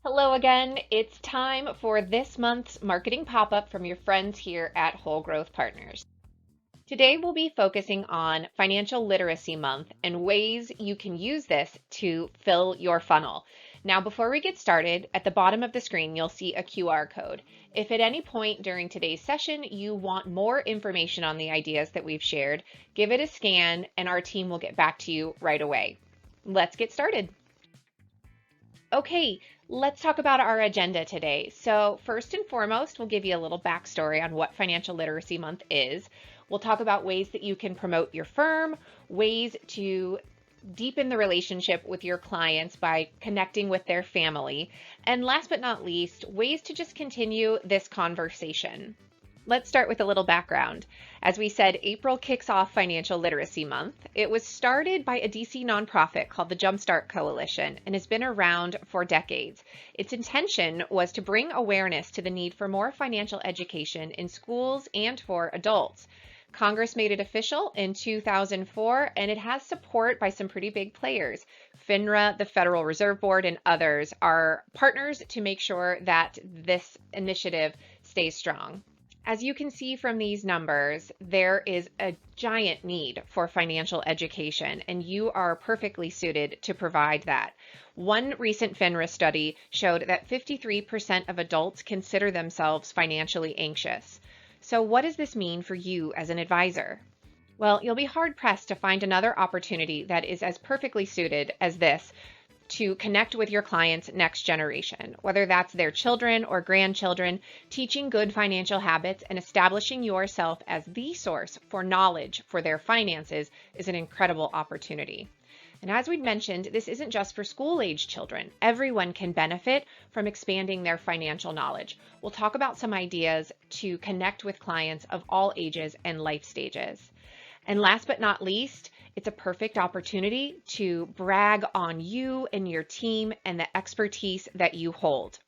Hello again. It's time for this month's marketing pop-up from your friends here at Whole Growth Partners. Today we'll be focusing on Financial Literacy Month and ways you can use this to fill your funnel. Now, before we get started, at the bottom of the screen, you'll see a QR code. If at any point during today's session you want more information on the ideas that we've shared, give it a scan and our team will get back to you right away. Let's get started. Okay, let's talk about our agenda today. So first and foremost, we'll give you a little backstory on what Financial Literacy Month is. We'll talk about ways that you can promote your firm, ways to deepen the relationship with your clients by connecting with their family, and last but not least, ways to just continue this conversation. Let's start with a little background. As we said, April kicks off Financial Literacy Month. It was started by a DC nonprofit called the Jumpstart Coalition and has been around for decades. Its intention was to bring awareness to the need for more financial education in schools and for adults. Congress made it official in 2004, and it has support by some pretty big players. FINRA, the Federal Reserve Board, and others are partners to make sure that this initiative stays strong. As you can see from these numbers, there is a giant need for financial education, and you are perfectly suited to provide that. One recent FINRA study showed that 53% of adults consider themselves financially anxious. So what does this mean for you as an advisor? Well, you'll be hard-pressed to find another opportunity that is as perfectly suited as this to connect with your client's next generation, whether that's their children or grandchildren. Teaching good financial habits and establishing yourself as the source for knowledge for their finances is an incredible opportunity. And as we mentioned, this isn't just for school-age children. Everyone can benefit from expanding their financial knowledge. We'll talk about some ideas to connect with clients of all ages and life stages. And last but not least, it's a perfect opportunity to brag on you and your team and the expertise that you hold.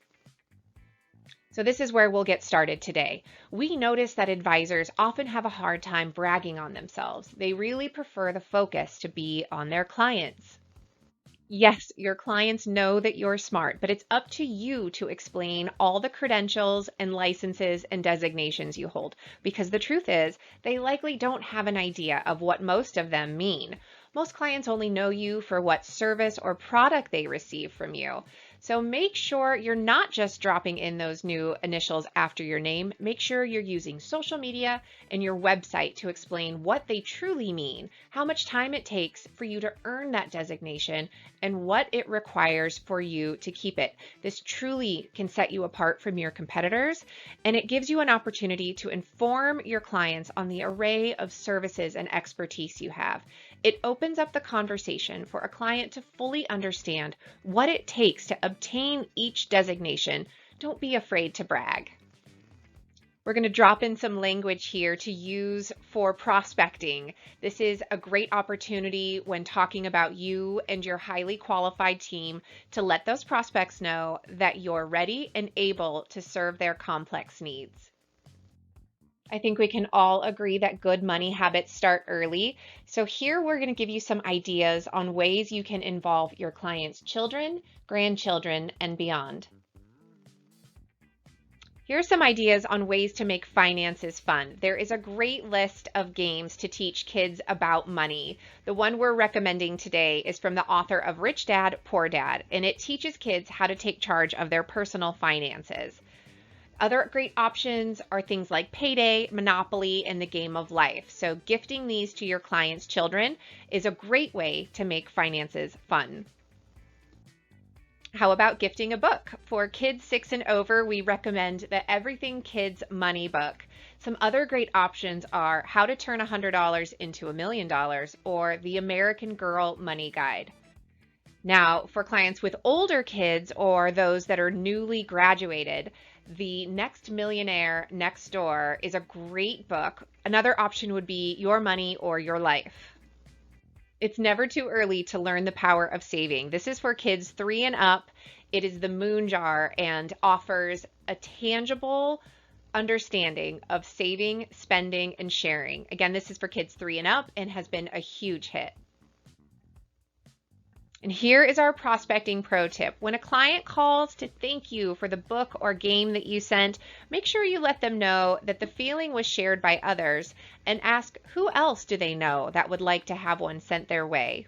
So this is where we'll get started today. We notice that advisors often have a hard time bragging on themselves. They really prefer the focus to be on their clients. Yes, your clients know that you're smart, but it's up to you to explain all the credentials and licenses and designations you hold, because the truth is, they likely don't have an idea of what most of them mean. Most clients only know you for what service or product they receive from you. So make sure you're not just dropping in those new initials after your name. Make sure you're using social media and your website to explain what they truly mean, how much time it takes for you to earn that designation, and what it requires for you to keep it. This truly can set you apart from your competitors, and it gives you an opportunity to inform your clients on the array of services and expertise you have. It opens up the conversation for a client to fully understand what it takes to obtain each designation. Don't be afraid to brag. We're going to drop in some language here to use for prospecting. This is a great opportunity when talking about you and your highly qualified team to let those prospects know that you're ready and able to serve their complex needs. I think we can all agree that good money habits start early. So here we're going to give you some ideas on ways you can involve your clients' children, grandchildren, and beyond. Here are some ideas on ways to make finances fun. There is a great list of games to teach kids about money. The one we're recommending today is from the author of Rich Dad, Poor Dad, and it teaches kids how to take charge of their personal finances. Other great options are things like Payday, Monopoly, and the Game of Life. So gifting these to your clients' children is a great way to make finances fun. How about gifting a book? For kids 6 and over, we recommend the Everything Kids Money book. Some other great options are How to Turn $100 into $1 Million or The American Girl Money Guide. Now, for clients with older kids or those that are newly graduated, The Next Millionaire Next Door is a great book. Another option would be Your Money or Your Life. It's never too early to learn the power of saving. This is for kids 3 and up. It is the Moon Jar and offers a tangible understanding of saving, spending, and sharing. Again, this is for kids 3 and up and has been a huge hit. And here is our prospecting pro tip. When a client calls to thank you for the book or game that you sent, make sure you let them know that the feeling was shared by others and ask who else do they know that would like to have one sent their way.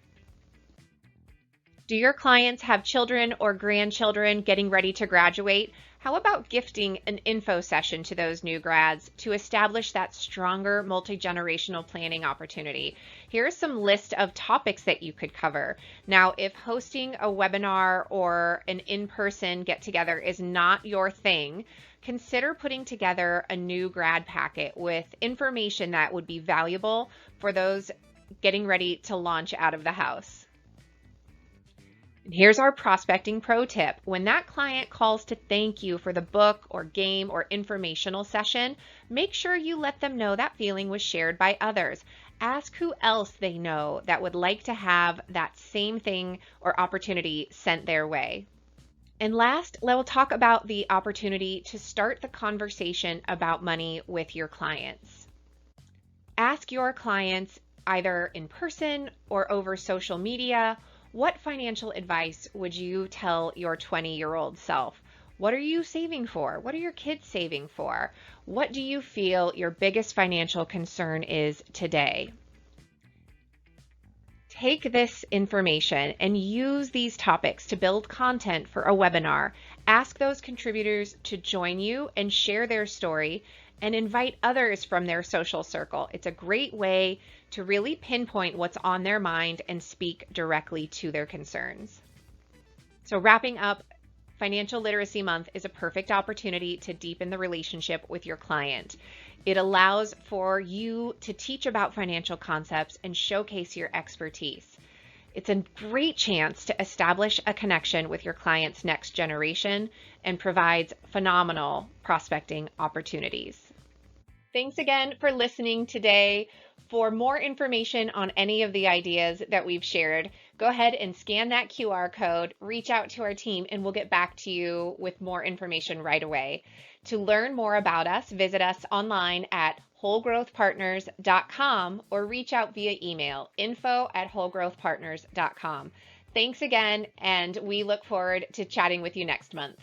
Do your clients have children or grandchildren getting ready to graduate? How about gifting an info session to those new grads to establish that stronger multi-generational planning opportunity? Here's some list of topics that you could cover. Now, if hosting a webinar or an in-person get-together is not your thing, consider putting together a new grad packet with information that would be valuable for those getting ready to launch out of the house. Here's our prospecting pro tip. When that client calls to thank you for the book or game or informational session, make sure you let them know that feeling was shared by others. Ask who else they know that would like to have that same thing or opportunity sent their way. And last, we'll talk about the opportunity to start the conversation about money with your clients. Ask your clients either in person or over social media, what financial advice would you tell your 20-year-old self? What are you saving for? What are your kids saving for? What do you feel your biggest financial concern is today? Take this information and use these topics to build content for a webinar. Ask those contributors to join you and share their story, and invite others from their social circle. It's a great way to really pinpoint what's on their mind and speak directly to their concerns. So wrapping up, Financial Literacy Month is a perfect opportunity to deepen the relationship with your client. It allows for you to teach about financial concepts and showcase your expertise. It's a great chance to establish a connection with your client's next generation and provides phenomenal prospecting opportunities. Thanks again for listening today. For more information on any of the ideas that we've shared, go ahead and scan that QR code, reach out to our team, and we'll get back to you with more information right away. To learn more about us, visit us online at wholegrowthpartners.com or reach out via email, info@wholegrowthpartners.com. Thanks again, and we look forward to chatting with you next month.